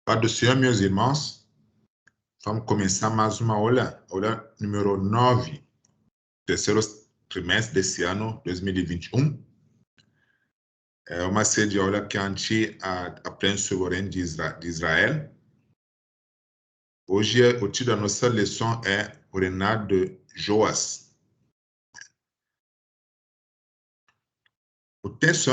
Pai do Senhor, meus irmãos, vamos começar mais uma aula número 9, terceiro trimestre desse ano, 2021. É uma série de aulas que a gente aprende sobre o reino de Israel. Hoje, o título da nossa lição é o reinado de Joás. O texto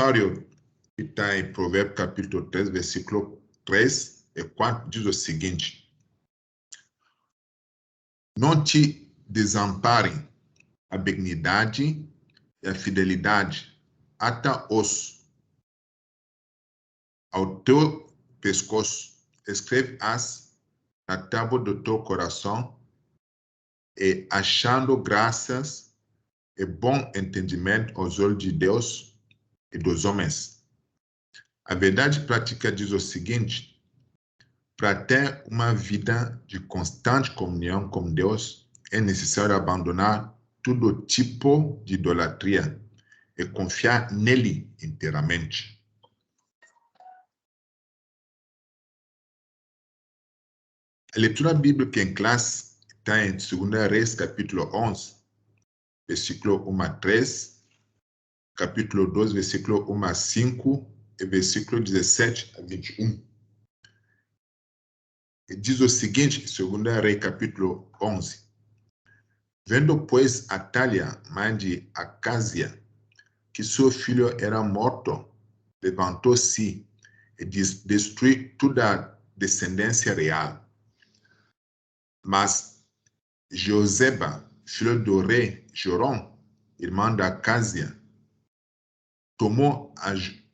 que está em Provérbios capítulo 3, versículo 3 e 4, diz o seguinte: não te desamparem a benignidade e a fidelidade até ao teu pescoço, escreve-as na tábua do teu coração, e achando graças e bom entendimento aos olhos de Deus e dos homens. A verdade prática diz o seguinte: para ter uma vida de constante comunhão com Deus, é necessário abandonar todo tipo de idolatria e confiar nele inteiramente. A leitura bíblica em classe está em 2 Reis, capítulo 11, versículo 1 a 3, capítulo 2, versículo 1 a 5 e versículo 17 a 21. E diz o seguinte, 2 Reis, capítulo 11. Vendo, pois, Atália, mãe de Acásia, que seu filho era morto, levantou-se e destruiu toda a descendência real. Mas Joseba, filho do rei Jorão, irmão da Acásia, tomou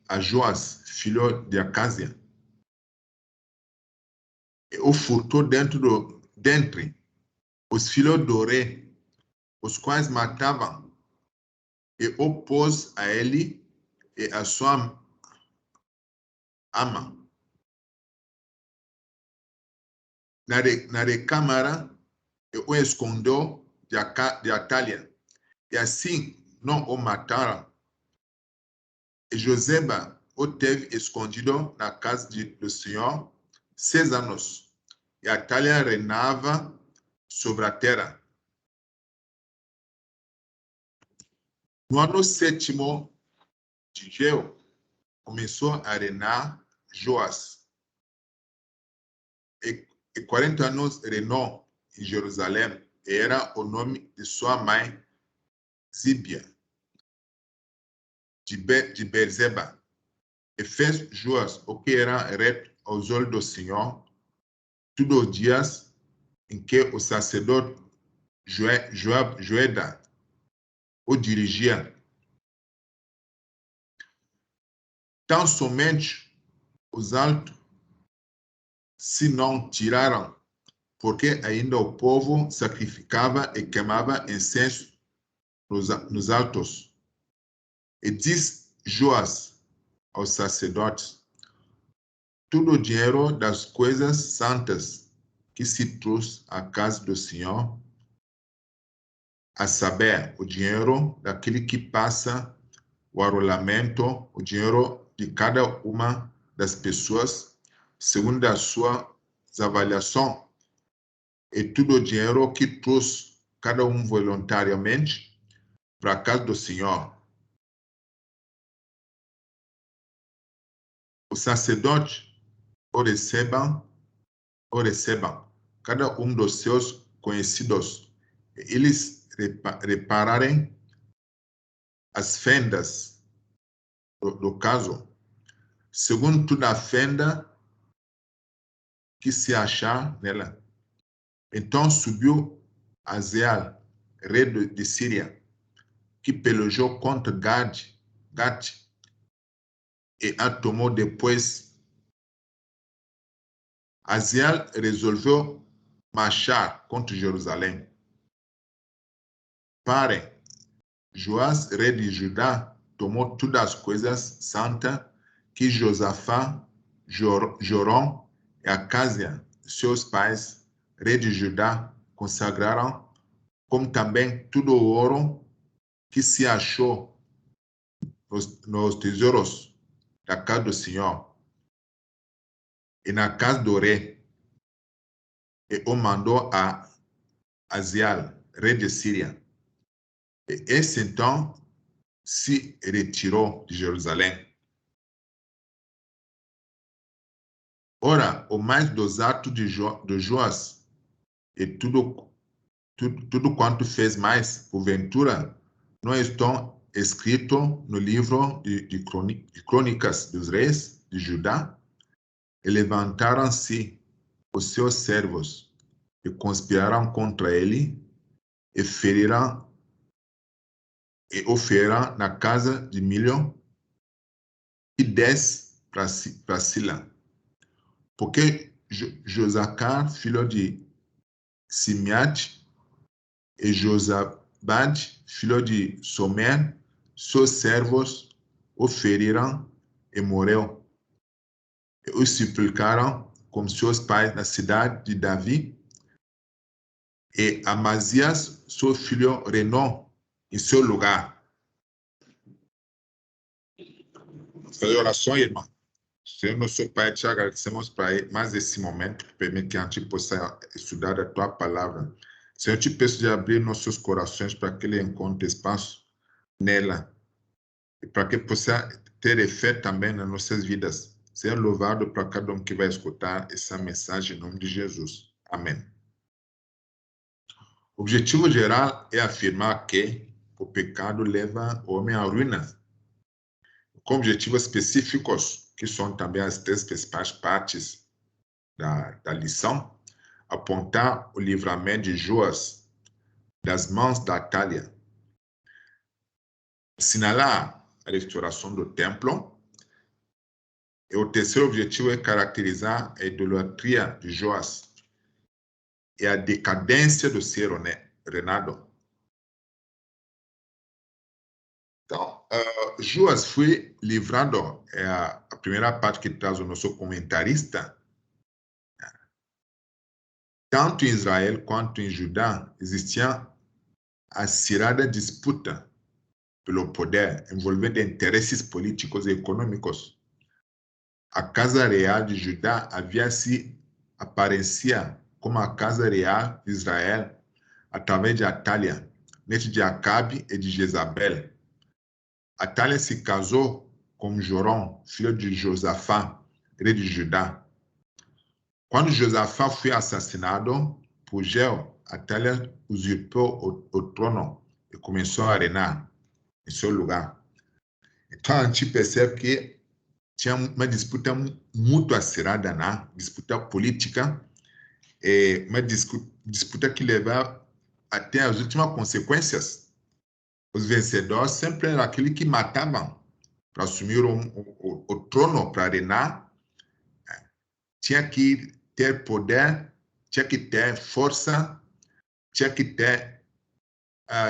a Joás, filho de Acásia, e o furtou dentre os filhos do rei, os quais matavam, e o pôs a ele e a sua ama na recâmara, e o escondeu de Atália, e assim não o mataram. E Joseba o teve escondido na casa do Senhor 6 anos, e Atália reinava sobre a terra. No ano 7º de Jeu, começou a reinar Joás, e 40 anos reinou em Jerusalém, e era o nome de sua mãe, Zíbia, de Beerseba. E fez Joás o que era reto aos olhos do Senhor, todos os dias em que o sacerdote Joiada o dirigia. Tão somente os altos se não tiraram, porque ainda o povo sacrificava e queimava incenso nos altos. E diz Joás aos sacerdotes: todo o dinheiro das coisas santas que se trouxe à casa do Senhor, a saber, o dinheiro daquele que passa o arrolamento, o dinheiro de cada uma das pessoas, segundo a sua avaliação, e todo o dinheiro que trouxe cada um voluntariamente para a casa do Senhor. O sacerdote o recebam, cada um dos seus conhecidos. Eles repararem as fendas do caso, segundo toda a fenda que se achar nela. Então subiu Azael, rei de Síria, que pelejou contra Gat e a tomou depois. Azael resolveu marchar contra Jerusalém. Parem, Joás, rei de Judá, tomou todas as coisas santas que Josafá, Jorão e Acásia, seus pais, rei de Judá, consagraram, como também todo o ouro que se achou nos tesouros da casa do Senhor e na casa do rei, e o mandou a Azael, rei de Síria. E esse então se retirou de Jerusalém. Ora, o mais dos atos de Joás e tudo quanto fez mais, porventura, não estão escritos no livro de Crônicas dos Reis de Judá? E levantaram-se os seus servos e conspiraram contra ele e feriram e o feriram na casa de Milho e 10 para Sila. Porque Josacar, filho de Simeate, e Josabad, filho de Somer, seus servos o feriram e morreu. E o sepultaram com seus pais na cidade de Davi. E Amazias, seu filho, reinou em seu lugar. Fazer oração, irmão. Senhor, nosso Pai, te agradecemos por mais esse momento que permite que a gente possa estudar a Tua palavra. Senhor, te peço de abrir nossos corações para que Ele encontre espaço nela e para que possa ter efeito também nas nossas vidas. Seja louvado para cada um que vai escutar essa mensagem em nome de Jesus. Amém. O objetivo geral é afirmar que o pecado leva o homem à ruína, com objetivos específicos, que são também as 3 principais partes da lição: apontar o livramento de Joás das mãos da Atália, assinalar a restauração do templo, e o terceiro objetivo é caracterizar a idolatria de Joás e a decadência do ser reinado. Então, Joás foi livrado, é a primeira parte que traz o nosso comentarista. Tanto em Israel quanto em Judá existia acirrada disputa pelo poder, envolvendo interesses políticos e econômicos. A Casa Real de Judá aparecia como a Casa Real de Israel através de Atália, neto de Acabe e de Jezabel. Atália se casou com Jorão, filho de Josafá, rei de Judá. Quando Josafá foi assassinado por Jeu, Atália usurpou o trono e começou a reinar em seu lugar. Então a gente percebe que tinha uma disputa muito acirrada, né? Disputa política, uma disputa que levava até as últimas consequências. Os vencedores sempre eram aqueles que matavam para assumir o trono, para reinar. Tinha que ter poder, tinha que ter força, tinha que ter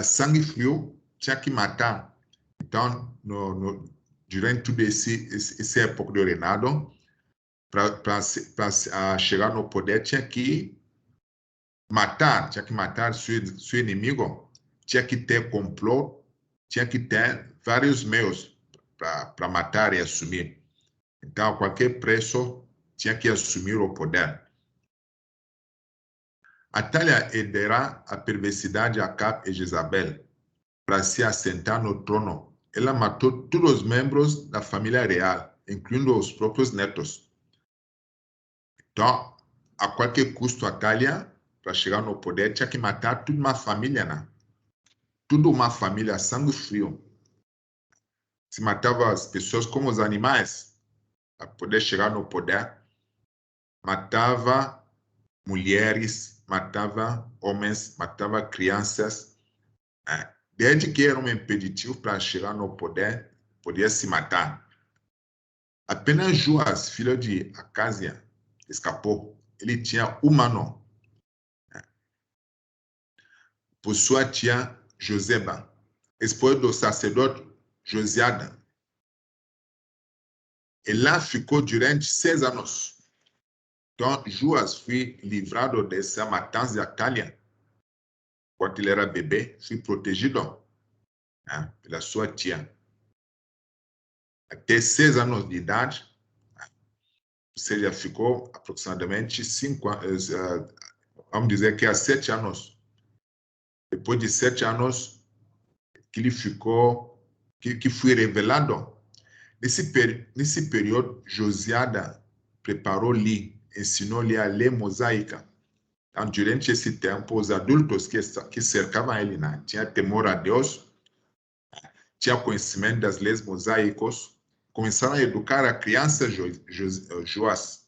sangue frio, tinha que matar. Então, durante toda essa época do reinado, para chegar no poder, tinha que matar seu inimigo, tinha que ter complô, tinha que ter vários meios para matar e assumir. Então, a qualquer preço, tinha que assumir o poder. Atália herdará a perversidade de Acabe e Jezabel para se assentar no trono. Ela matou todos os membros da família real, incluindo os próprios netos. Então, a qualquer custo, Atália, para chegar no poder, tinha que matar toda uma família, né? tudo uma família sangue frio. Se matava as pessoas como os animais para poder chegar no poder. Matava mulheres, matava homens, matava crianças. Desde que era um impeditivo para chegar no poder, podia se matar. Apenas Joás, filho de Acásia, escapou. Ele tinha um ano. Por sua tia Joseba, esposa do sacerdote Josiada. E lá ficou durante 6 anos. Então, Joás foi livrado dessa matança de Atália. Quando ele era bebê, foi protegido pela sua tia. Até 6 anos de idade, ou seja, ficou aproximadamente 5 anos, vamos dizer que há 7 anos. Depois de 7 anos, que ele ficou, que foi revelado. Nesse período, Josiada preparou-lhe, ensinou-lhe a lei mosaica. Então, durante esse tempo, os adultos que cercavam ele, tinham temor a Deus, tinham conhecimento das leis mosaicas, começaram a educar a criança Joás.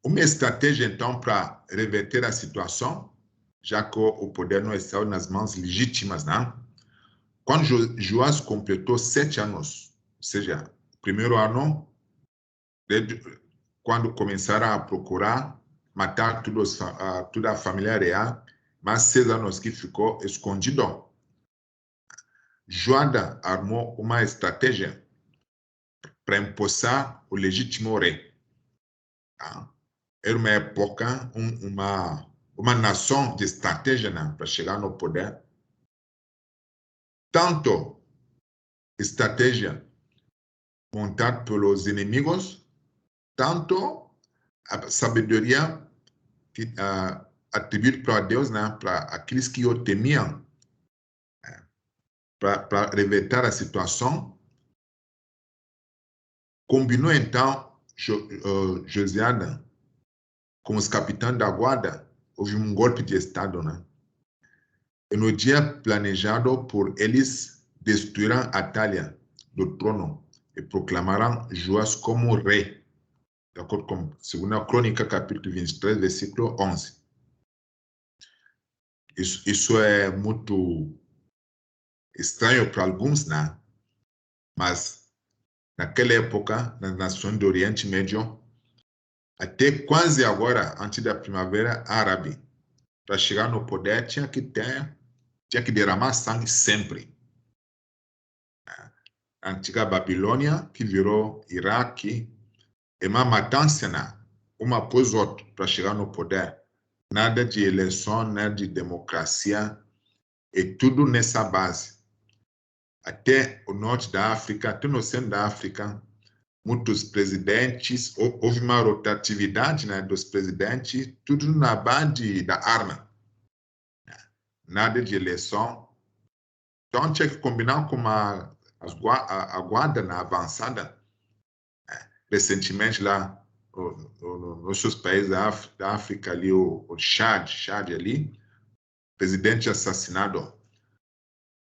Uma estratégia, então, para reverter a situação, já que o poder não estava nas mãos legítimas, Quando Joás completou 7 anos, ou seja, o primeiro ano, quando começaram a procurar matar toda a família real, mas 6 anos que ficou escondido, Joada armou uma estratégia para empossar o legítimo rei. Era uma época, uma nação de estratégia para chegar no poder. Tanto estratégia montada pelos inimigos, tanto a sabedoria atribuída para Deus, para aqueles que o temiam, para reverter a situação. Combinou então Josiada com os capitães da guarda. Houve um golpe de Estado, E no dia planejado por eles, destruirão Atália do trono e proclamarão Joás como rei, de acordo com 2 Crônica, capítulo 23, versículo 11. Isso é muito estranho para alguns, mas naquela época, nas nações do Oriente Médio, até quase agora, antes da Primavera Árabe, para chegar no poder, tinha que derramar sangue sempre. A antiga Babilônia, que virou Iraque, é uma matança, uma após outra, para chegar no poder. Nada de eleição, nada de democracia, é tudo nessa base. Até o norte da África, até no centro da África, muitos presidentes, houve uma rotatividade dos presidentes, tudo na base da arma. Nada de eleição. Então, tinha que combinar com a guarda avançada. Recentemente, lá, nos seus países da África, ali, o Chad ali, presidente assassinado.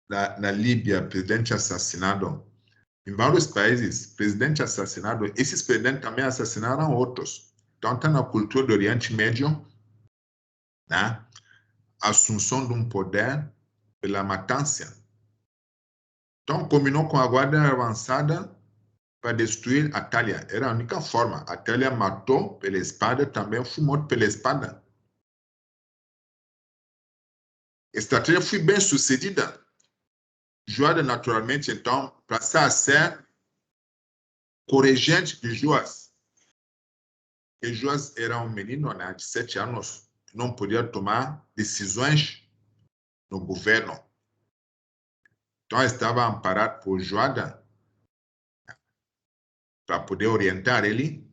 Na Líbia, presidente assassinado. Em vários países, presidente assassinado. Esses presidentes também assassinaram outros. Então, está na cultura do Oriente Médio, a assunção de um poder pela matança. Então, combinou com a guarda avançada para destruir Atália. Era a única forma. Atália matou pela espada, também foi morto pela espada. A estratégia foi bem sucedida. Joada, naturalmente, então, passou a ser corregente de Joás. E Joás era um menino de 7 anos, não podia tomar decisões no governo. Então, estava amparado por Joada para poder orientar ele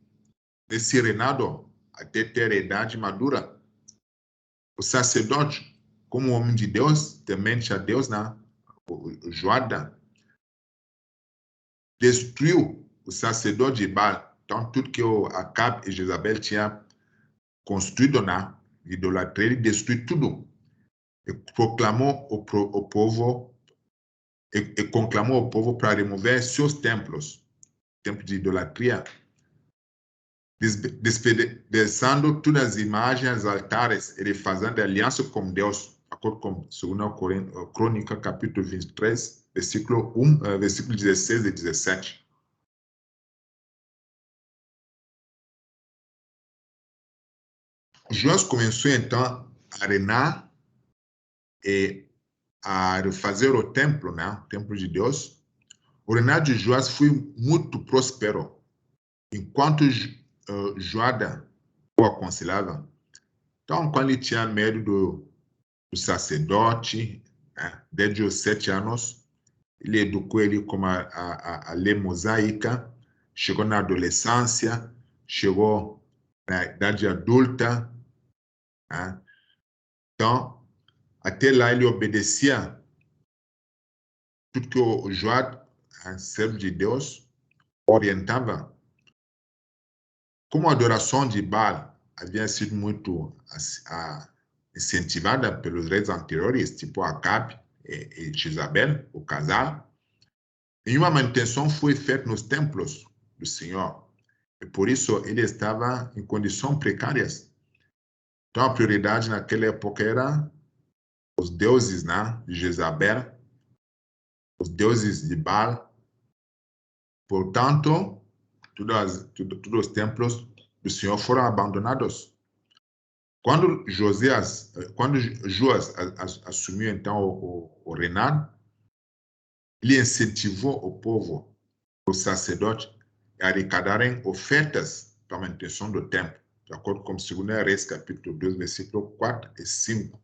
nesse reinado até ter idade madura. O sacerdote, como homem de Deus, temente a Deus, o Joada, destruiu o sacerdote de Baal. Então, tudo que o Acabe e Jezabel tinham construído, idolatria, ele destruiu tudo. E proclamou o povo, e conclamou o povo para remover seus templos de idolatria, despedaçando todas as imagens, altares e fazendo aliança com Deus, de acordo com 2 Crônica, capítulo 23, versículo 16 e 17. Joás começou então a reinar e a refazer o templo, né? O templo de Deus. O reinado de Joás foi muito próspero, enquanto Joada o aconselhava. Então, quando ele tinha medo do sacerdote, né? Desde os 7 anos, ele educou ele como a lei mosaica, chegou na adolescência, chegou na idade adulta, né? Então, até lá ele obedecia tudo que o Joá, servo de Deus, orientava. Como a adoração de Baal havia sido muito incentivada pelos reis anteriores, tipo Acabe e Jezabel, o casal, nenhuma manutenção foi feita nos templos do Senhor. E por isso ele estava em condições precárias. Então a prioridade naquela época era os deuses, né, de Jezabel, os deuses de Baal. Portanto, todos os templos do Senhor foram abandonados. Quando Joás assumiu então o reinado, ele incentivou o povo, os sacerdotes, a arrecadarem ofertas para a manutenção do templo, de acordo com 2 Reis, capítulo 2, versículo 4 e 5.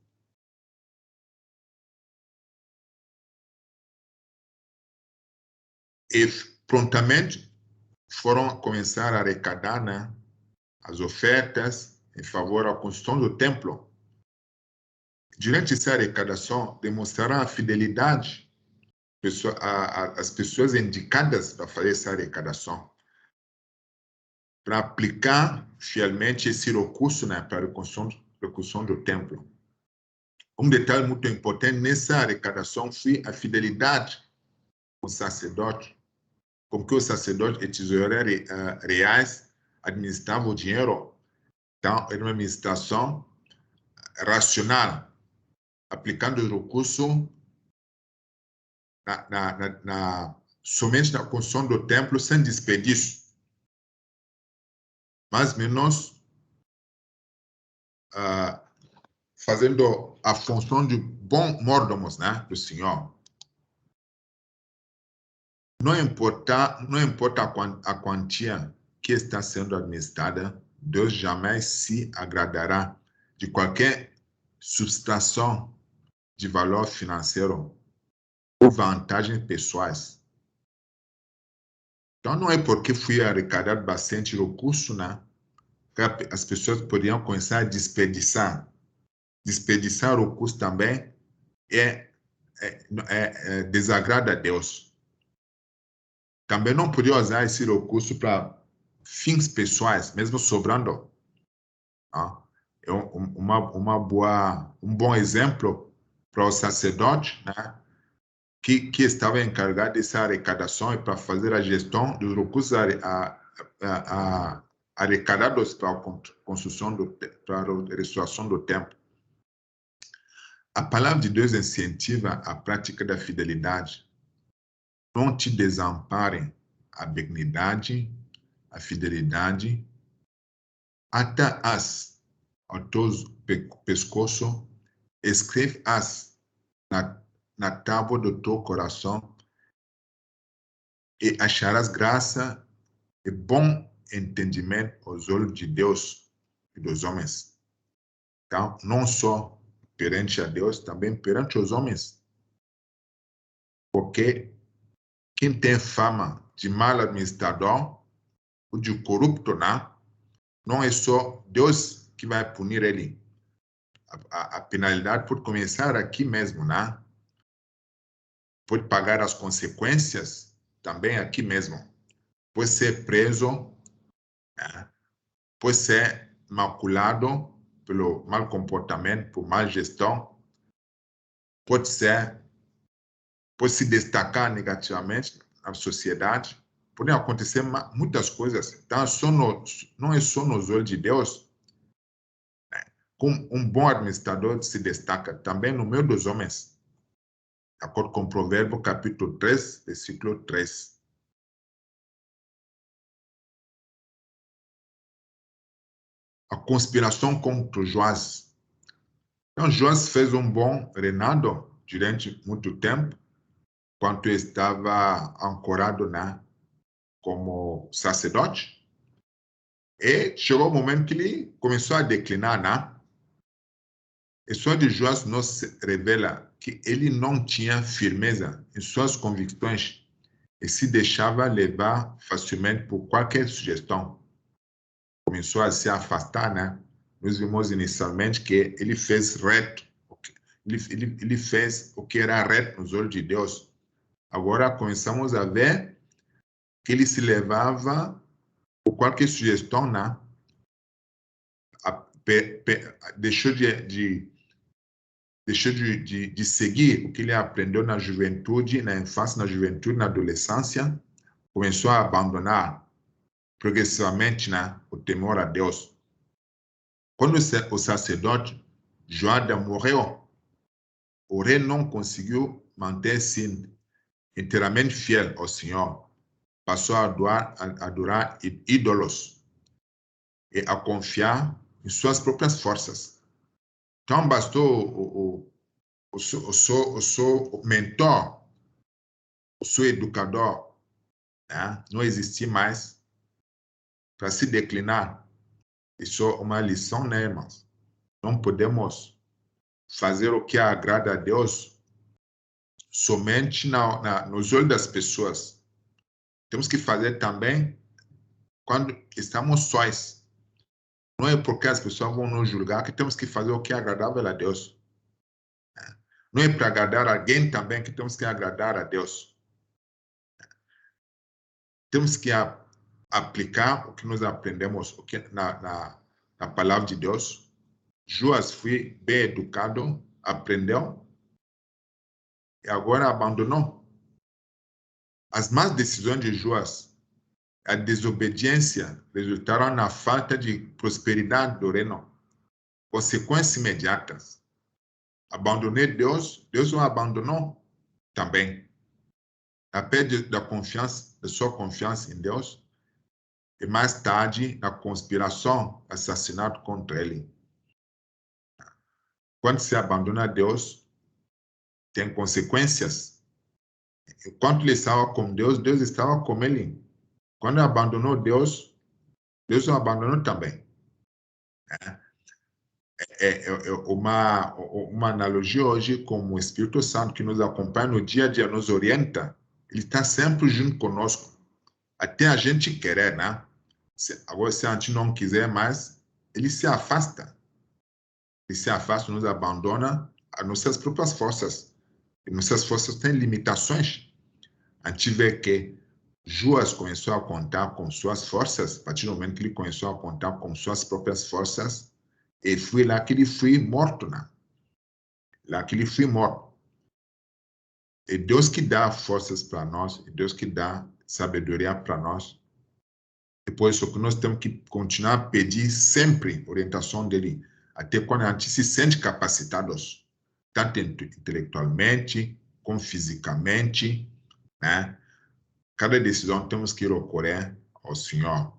E prontamente foram começar a arrecadar, né, as ofertas em favor da construção do templo. Durante essa arrecadação, demonstraram a fidelidade às pessoas indicadas para fazer essa arrecadação, para aplicar fielmente esse recurso, né, para a reconstrução do templo. Um detalhe muito importante nessa arrecadação foi a fidelidade do sacerdote, com que o sacerdote e tesoureiros reais administravam o dinheiro. Então, era uma administração racional, aplicando o recurso somente na construção do templo, sem desperdício, mais ou menos fazendo a função de bom mordomos, né, do Senhor. Não importa a quantia que está sendo administrada, Deus jamais se agradará de qualquer subtração de valor financeiro ou vantagens pessoais. Então, não é porque fui arrecadado bastante recurso, né, que as pessoas poderiam começar a desperdiçar. Desperdiçar o recurso também desagrada a Deus. Também não podia usar esse recurso para fins pessoais, mesmo sobrando. É um bom exemplo para o sacerdote, né, que estava encarregado dessa arrecadação e para fazer a gestão dos recursos arrecadados para a construção para a restauração do templo. A palavra de Deus incentiva a prática da fidelidade. Não te desamparem a benignidade, a fidelidade, ata-as ao teu pescoço, escreve-as na tábua do teu coração e acharás graça e bom entendimento aos olhos de Deus e dos homens. Então, não só perante a Deus, também perante os homens. Porque quem tem fama de mal administrador ou de corrupto, não é só Deus que vai punir ele. A penalidade pode começar aqui mesmo, pode pagar as consequências também aqui mesmo. Pode ser preso, pode ser maculado, pelo mau comportamento, por má gestão, pode se destacar negativamente na sociedade. Podem acontecer muitas coisas. Então, não é só nos olhos de Deus. Como um bom administrador se destaca também no meio dos homens, de acordo com Provérbios, capítulo 3, versículo 3. A conspiração contra Joás. Então, Joás fez um bom reinado durante muito tempo, quando estava ancorado como sacerdote. E chegou o momento que ele começou a declinar, A história de Joás nos revela que ele não tinha firmeza em suas convicções e se deixava levar facilmente por qualquer sugestão. Começou a se afastar, Nós vimos inicialmente que ele fez reto, ele fez o que era reto nos olhos de Deus. Agora começamos a ver que ele se levava por qualquer sugestão, deixou de seguir o que ele aprendeu na juventude, na infância, na juventude, na adolescência, começou a abandonar progressivamente o temor a Deus. Quando o sacerdote Joada morreu, o rei não conseguiu manter-se inteiramente fiel ao Senhor. Passou a adorar ídolos e a confiar em suas próprias forças. Então, bastou o seu mentor, o seu educador, não existir mais para se declinar. Isso é uma lição, irmãos? Não podemos fazer o que agrada a Deus somente nos olhos das pessoas. Temos que fazer também quando estamos sós. Não é porque as pessoas vão nos julgar que temos que fazer o que é agradável a Deus. Não é para agradar alguém também que temos que agradar a Deus. Temos que aplicar o que nós aprendemos na palavra de Deus. Joás foi bem educado, aprendeu e agora abandonou. As más decisões de Joás, a desobediência, resultaram na falta de prosperidade do reino. Consequências imediatas. Abandonei Deus, Deus o abandonou também. A perda da sua confiança em Deus e mais tarde na conspiração, assassinato contra ele. Quando se abandona Deus, tem consequências. Enquanto ele estava com Deus, Deus estava com ele. Quando abandonou Deus, Deus o abandonou também. É uma analogia hoje com o Espírito Santo que nos acompanha no dia a dia, nos orienta. Ele está sempre junto conosco, até a gente querer, Agora, se a gente não quiser mais, ele se afasta. Ele se afasta, nos abandona a nossas próprias forças. E nossas forças têm limitações. A gente vê que Joás começou a contar com suas forças, a partir do momento que ele começou a contar com suas próprias forças, e foi lá que ele foi morto, Lá que ele foi morto. É Deus que dá forças para nós, é Deus que dá sabedoria para nós. E por isso que nós temos que continuar a pedir sempre orientação dele, até quando a gente se sente capacitados, tanto intelectualmente como fisicamente, Cada decisão temos que recorrer ao Senhor.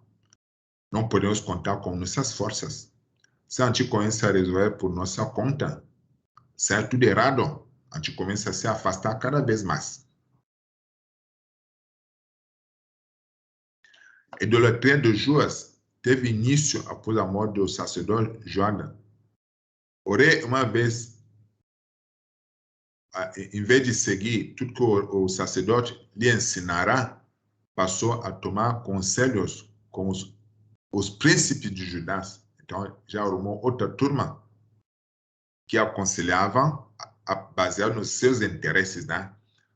Não podemos contar com nossas forças. Se a gente começa a resolver por nossa conta, sai tudo errado. A gente começa a se afastar cada vez mais. A idolatria de Joás teve início após a morte do sacerdote Joada. O rei, uma vez, em vez de seguir tudo que o sacerdote lhe ensinará, passou a tomar conselhos com os príncipes de Judá. Então, já arrumou outra turma que aconselhava, baseado nos seus interesses,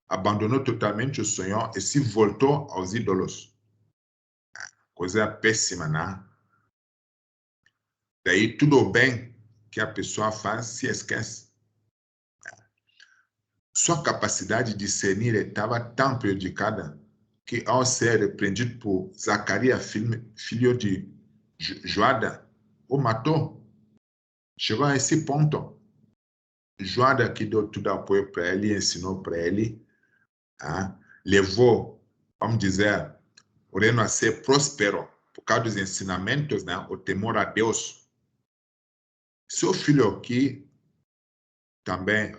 Abandonou totalmente o Senhor e se voltou aos ídolos. Coisa péssima, Daí, tudo bem que a pessoa faz se esquece. Sua capacidade de discernir estava tão prejudicada que, ao ser repreendido por Zacarias, filho de Joada, o matou. Chegou a esse ponto. Joada, que deu todo apoio para ele, ensinou para ele, levou, vamos dizer, o reino a ser próspero por causa dos ensinamentos, o temor a Deus. Seu filho aqui também,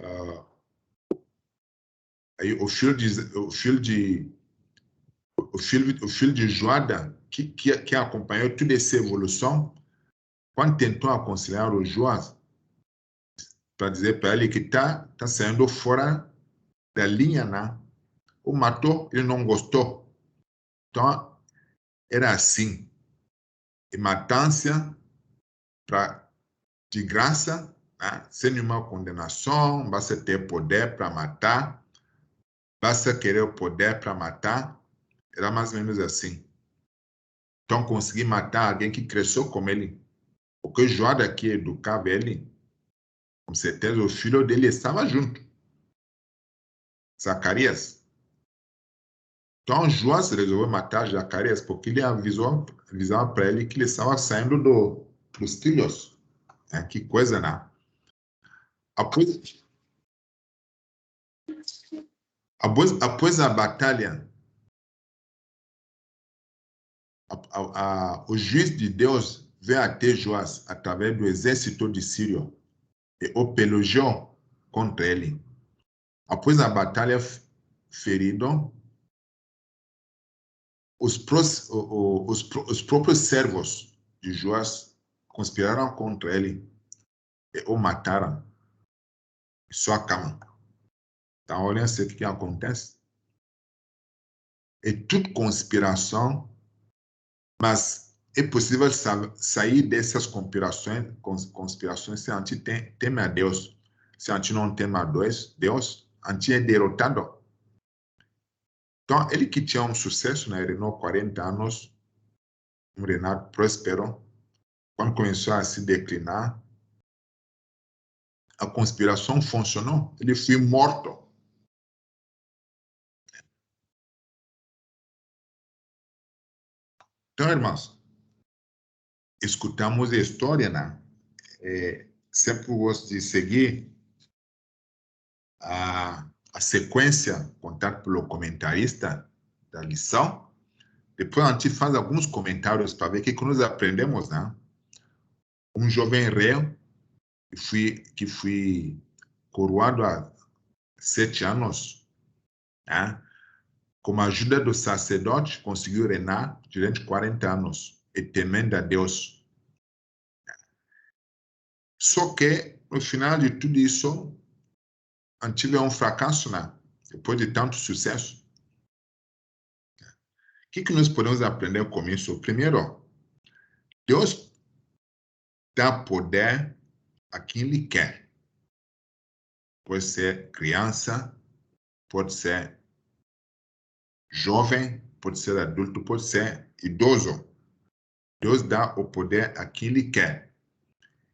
aí o filho de Joada, que acompanhou toda essa evolução, quando tentou aconselhar o Joás, para dizer para ele que tá saindo fora da linha, o matou, ele não gostou. Então, era assim. E matança de graça, sem nenhuma condenação, basta ter poder para matar, basta querer o poder para matar, era mais ou menos assim. Então, conseguir matar alguém que cresceu com ele, porque Joada aqui educava ele, com certeza o filho dele estava junto, Zacarias. Então, Joás resolveu matar Zacarias porque ele avisava para ele que ele estava saindo dos trilhos. Que coisa, né? Após a batalha, o juiz de Deus veio até Joás através do exército de Sírio e o pelejou contra ele. Após a batalha, ferido, os próprios servos de Joás conspiraram contra ele e o mataram em sua cama. Então, olha o que acontece. É tudo conspiração, mas é possível sair dessas conspirações se a gente teme a Deus. Se a gente não teme a Deus, a gente é derrotado. Então, ele que tinha um sucesso, ele reinou 40 anos, um reinado próspero, quando começou a se declinar, a conspiração funcionou, ele foi morto. Então, irmãos, escutamos a história, sempre gosto de seguir a sequência contada pelo comentarista da lição. Depois a gente faz alguns comentários para ver o que nós aprendemos, Um jovem rei que foi coroado há 7 anos, com a ajuda do sacerdote, conseguiu reinar durante 40 anos, e temendo a Deus. Só que, no final de tudo isso, a gente teve um fracasso, depois de tanto sucesso. O que nós podemos aprender com isso? Primeiro, Deus dá poder a quem Ele quer. Pode ser criança, pode ser jovem, pode ser adulto, pode ser idoso. Deus dá o poder a quem Ele quer.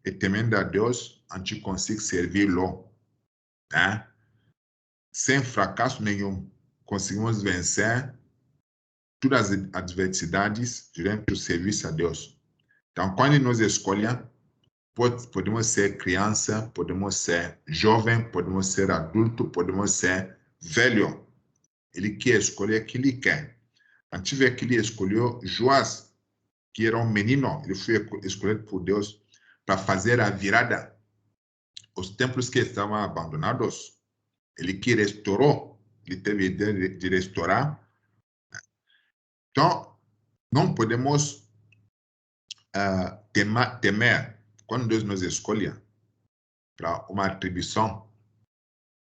E temendo a Deus, a gente consegue servi-lo. Sem fracasso nenhum, conseguimos vencer todas as adversidades durante o serviço a Deus. Então, quando nos escolhe, podemos ser criança, podemos ser jovem, podemos ser adulto, podemos ser velho. Ele quer escolher o que ele quer. A gente vê que ele escolheu Joás, que era um menino, ele foi escolhido por Deus para fazer a virada. Os templos que estavam abandonados, ele que restaurou, ele teve a ideia de restaurar. Então, não podemos temer quando Deus nos escolhe para uma atribuição.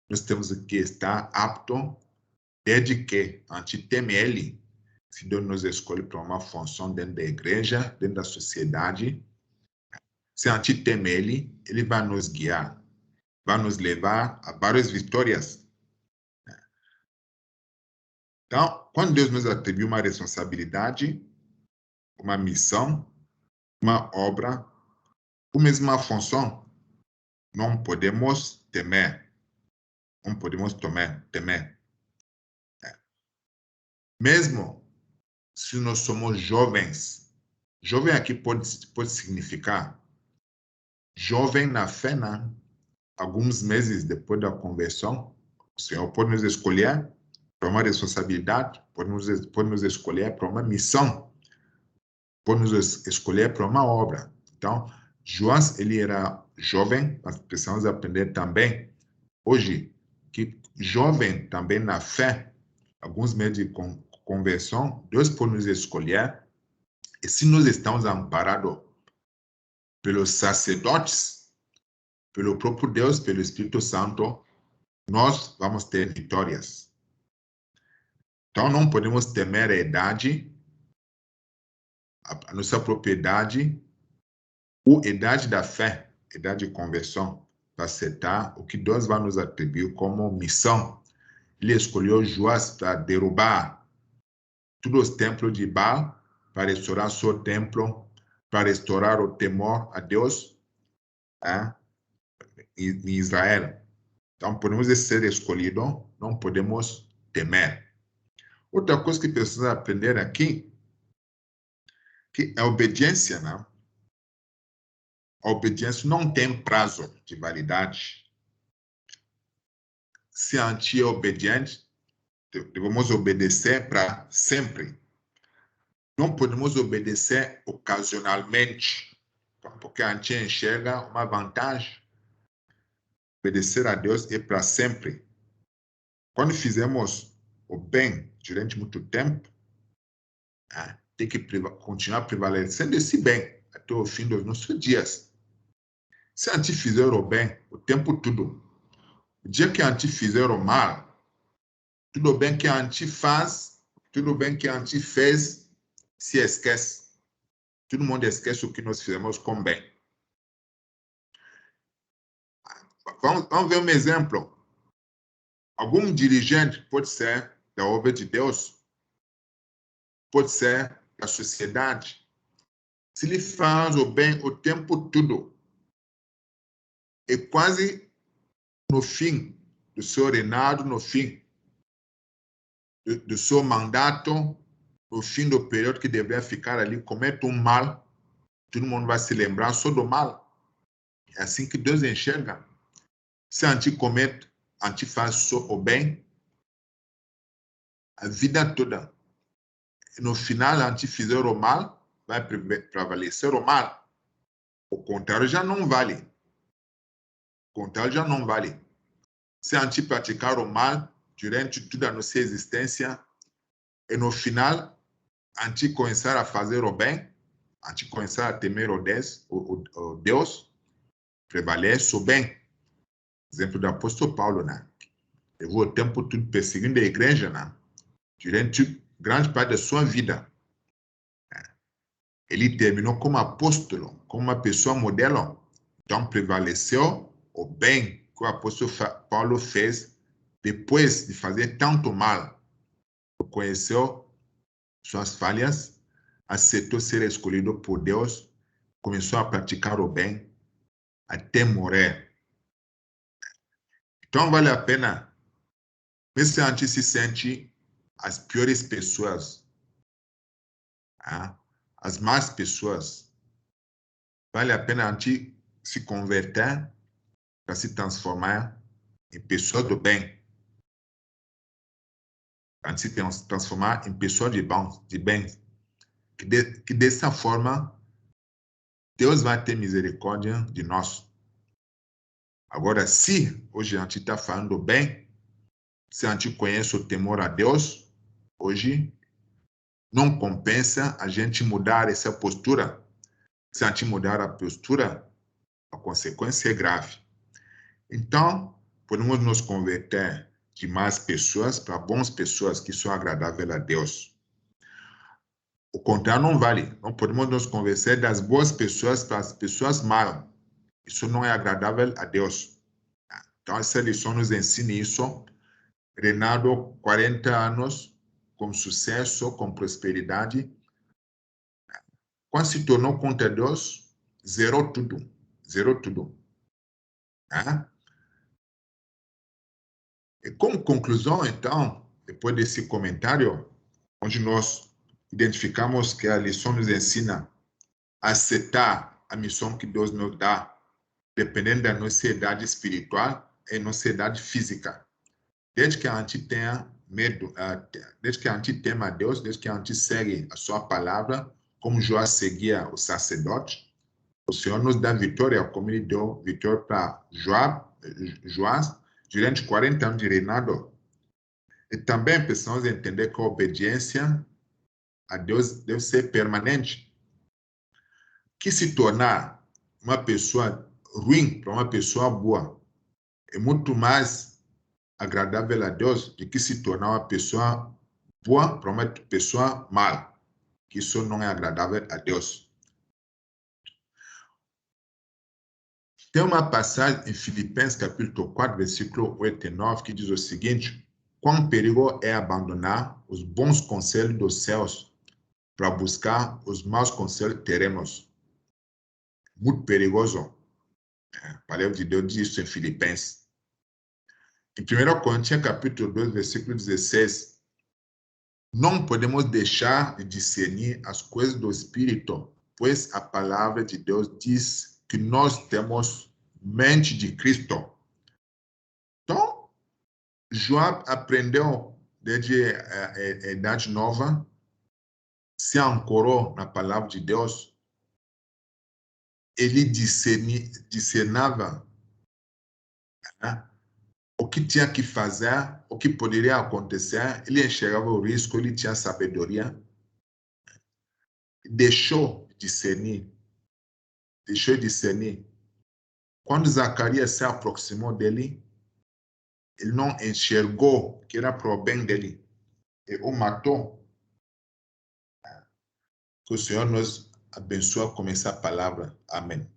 Nós temos que estar apto desde que a gente teme Ele. Se Deus nos escolhe para uma função dentro da igreja, dentro da sociedade, se a gente teme Ele, Ele vai nos guiar, vai nos levar a várias vitórias. Então, quando Deus nos atribui uma responsabilidade, uma missão, uma obra, ou mesmo uma função, não podemos temer. Não podemos temer. Mesmo se nós somos jovens, jovem aqui pode significar jovem na fé, né? Alguns meses depois da conversão, o Senhor pode nos escolher para uma responsabilidade, pode nos escolher para uma missão, pode nos escolher para uma obra. Então, Joás, ele era jovem, mas precisamos aprender também, hoje, que jovem também na fé, alguns meses de conversão, Deus pode nos escolher, e se nós estamos amparados pelos sacerdotes, pelo próprio Deus, pelo Espírito Santo, nós vamos ter vitórias. Então, não podemos temer a idade, a nossa própria idade, ou idade da fé, idade de conversão, para aceitar o que Deus vai nos atribuir como missão. Ele escolheu Joás para derrubar todos os templos de Baal, para restaurar seu templo, para restaurar o temor a Deus em Israel. Então, podemos ser escolhidos, não podemos temer. Outra coisa que precisamos aprender aqui, que a obediência, né? A obediência não tem prazo de validade. Se a gente é obediente, devemos obedecer para sempre. Não podemos obedecer ocasionalmente, porque a gente enxerga uma vantagem. Obedecer a Deus é para sempre. Quando fizemos o bem durante muito tempo, tem que continuar prevalecendo esse bem até o fim dos nossos dias. Se a gente fizer o bem o tempo todo, o dia que a gente fizer o mal, tudo bem que a gente faz, tudo bem que a gente fez, se esquece. Todo mundo esquece o que nós fizemos com bem. Vamos ver um exemplo. Algum dirigente pode ser da obra de Deus, pode ser da sociedade. Se ele faz o bem o tempo todo, e quase no fim do seu reinado, no fim do seu mandato, no fim do período que deveria ficar ali, comete um mal, todo mundo vai se lembrar só do mal. É assim que Deus enxerga. Se a gente comete, a gente faz só o bem, a vida toda. No final, a gente fizer o mal, vai prevalecer o mal. O contrário já não vale. O contrário já não vale. Se a gente praticar o mal durante toda a nossa existência, e no final, a gente começar a fazer o bem, a gente começar a temer o Deus, prevalece o bem. Exemplo do apóstolo Paulo, né? Levou o tempo todo perseguindo a igreja, né? Durante grande parte da sua vida. Ele terminou como apóstolo, como uma pessoa modelo. Então, prevaleceu o bem que o apóstolo Paulo fez depois de fazer tanto mal. Conheceu suas falhas, aceitou ser escolhido por Deus, começou a praticar o bem até morrer. Então, vale a pena, mesmo se a gente se sente as piores pessoas, as más pessoas, vale a pena a gente se converter para se transformar em pessoa do bem. A gente se transformar em pessoa de bem. Que dessa forma, Deus vai ter misericórdia de nós. Agora, se hoje a gente está falando bem, se a gente conhece o temor a Deus, hoje não compensa a gente mudar essa postura. Se a gente mudar a postura, a consequência é grave. Então, podemos nos converter de más pessoas para boas pessoas que são agradáveis a Deus. O contrário não vale. Não podemos nos convencer das boas pessoas para as pessoas más. Isso não é agradável a Deus. Então, essa lição nos ensina isso. Reinado 40 anos com sucesso, com prosperidade. Quando se tornou contra Deus, zerou tudo. Zerou tudo. Né? E como conclusão, então, depois desse comentário, onde nós identificamos que a lição nos ensina a aceitar a missão que Deus nos dá, dependendo da nossa idade espiritual e nossa idade física. Desde que a gente tenha medo, desde que a gente tema a Deus, desde que a gente segue a sua palavra, como Joás seguia o sacerdote, o Senhor nos dá vitória, como ele deu vitória para Joás durante 40 anos de reinado. E também precisamos entender que a obediência a Deus deve ser permanente. Que se tornar uma pessoa ruim para uma pessoa boa é muito mais agradável a Deus do que se tornar uma pessoa boa para uma pessoa mal, que isso não é agradável a Deus. Tem uma passagem em Filipenses, capítulo 4, versículo 8 e 9, que diz o seguinte: quão perigo é abandonar os bons conselhos dos céus para buscar os maus conselhos terrenos. Muito perigoso. A palavra de Deus diz isso em Filipenses. Em 1 Coríntios, capítulo 2, versículo 16, não podemos deixar de discernir as coisas do Espírito, pois a palavra de Deus diz que nós temos mente de Cristo. Então, João aprendeu desde a idade nova, se ancorou na palavra de Deus, ele discernava, né, o que tinha que fazer, o que poderia acontecer, ele enxergava o risco, ele tinha sabedoria, deixou discernir. Quando Zacarias se aproximou dele, ele não enxergou que era para o bem dele e o matou. Que o Senhor nos abençoe com essa palavra. Amém.